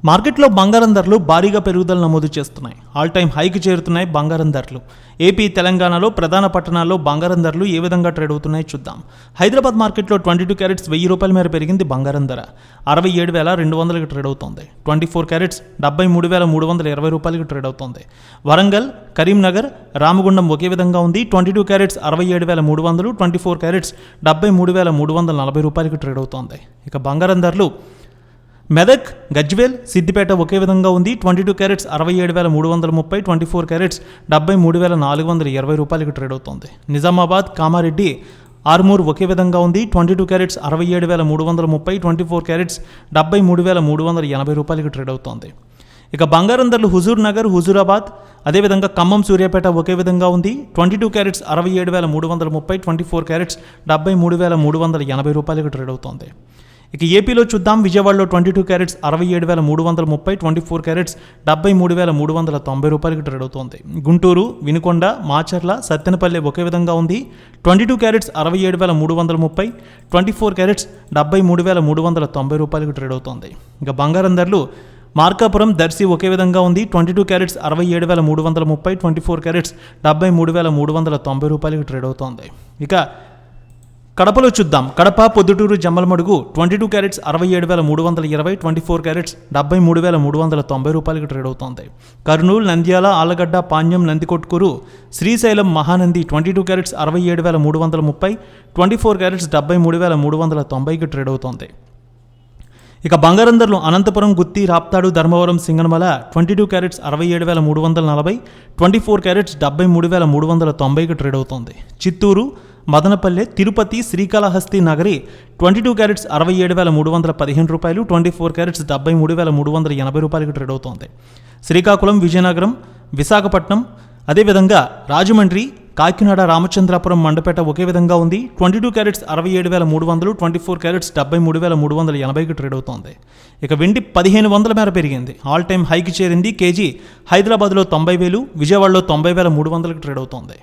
మార్కెట్లో బంగారం ధరలు భారీగా పెరుగుదల నమోదు చేస్తున్నాయి. ఆల్ టైమ్ హైకి చేరుతున్నాయి బంగారం ధరలు. ఏపీ, తెలంగాణలో ప్రధాన పట్టణాల్లో బంగారం ధరలు ఏ విధంగా ట్రేడ్ అవుతున్నాయో చూద్దాం. హైదరాబాద్ మార్కెట్లో 22 క్యారెట్స్ ₹1000 మేర పెరిగింది బంగారం ధర. 67,200కి ట్రేడ్ అవుతోంది. 24 క్యారెట్స్ ₹73,320కి ట్రేడ్ అవుతోంది. వరంగల్, కరీంనగర్, రామగుండం ఒకే విధంగా ఉంది. 22 క్యారెట్స్ ₹67,300, 24 క్యారెట్స్ ₹73,340కి ట్రేడ్ అవుతోంది. ఇక బంగారం ధరలు మెదక్, గజ్వేల్, సిద్దిపేట ఒకే విధంగా ఉంది. 22 క్యారెట్స్ ₹67,330, 24 క్యారెట్స్ ₹73,420కి ట్రేడ్ అవుతోంది. నిజామాబాద్, కామారెడ్డి, ఆర్మూర్ ఒకే విధంగా ఉంది. 22 క్యారెట్స్ ₹67,330, 24 క్యారెట్స్ ₹73,380కి ట్రేడ్ అవుతోంది. ఇక బంగారం ధరలు హుజూర్ నగర్, హుజూరాబాద్, అదేవిధంగా ఖమ్మం, సూర్యాపేట ఒకే విధంగా ఉంది. 22 క్యారెట్స్ ₹67,330, 24 క్యారెట్స్ ₹73,380కి ట్రేడ్ అవుతోంది. ఇక ఏపీలో చూద్దాం. విజయవాడలో 22 క్యారెట్స్ ₹67,330, 24 క్యారెట్స్ ₹73,390కి ట్రేడ్ అవుతోంది. గుంటూరు, వినుకొండ, మాచర్ల, సత్తెనపల్లి ఒకే విధంగా ఉంది. 22 క్యారెట్స్ ₹67,330, 24 క్యారెట్స్ ₹73,390కి ట్రేడ్ అవుతోంది. ఇక బంగారం ధరలు మార్కాపురం, దర్శి ఒకే విధంగా ఉంది. 22 క్యారెట్స్ ₹67,330, 24 క్యారెట్స్ ₹73,390కి ట్రేడ్ అవుతోంది. ఇక కడపలో చూద్దాం. కడప, పొద్దుటూరు, జమ్మలమడుగు 22 క్యారెట్స్ ₹67,320, 24 క్యారెట్స్ ₹73,390కి ట్రేడ్ అవుతోంది. కర్నూలు, నంద్యాల, ఆలగడ్డ, పాణ్యం, నందికొట్కూరు, శ్రీశైలం, మహానంది 22 క్యారెట్స్ ₹67,330, 24 క్యారెట్స్ ₹73,390కి ట్రేడ్ అవుతోంది. ఇక బంగారం ధరలు అనంతపురం, గుత్తి, రాప్తాడు, ధర్మవరం, సింగనమల 22 క్యారెట్స్ ₹67,340, 24 క్యారెట్స్ ₹73,390కి ట్రేడ్ అవుతోంది. చిత్తూరు, మదనపల్లె, తిరుపతి, శ్రీకాళహస్తి నగరి 22 క్యారెట్స్ ₹67,315, 24 క్యారెట్స్ ₹73,380కి ట్రేడ్ అవుతోంది. శ్రీకాకుళం, విజయనగరం, విశాఖపట్నం, అదేవిధంగా రాజమండ్రి, కాకినాడ, రామచంద్రాపురం, మండపేట ఒకే విధంగా ఉంది. 22 క్యారెట్స్ ₹67,300, 24 క్యారెట్స్ ₹73,380కి ట్రేడ్ అవుతోంది. ఇక వెండి 1,500 మేర పెరిగింది. ఆల్ టైమ్ హైకి చేరింది. కేజీ హైదరాబాద్లో 90,000, విజయవాడలో 90,300కి ట్రేడ్ అవుతోంది.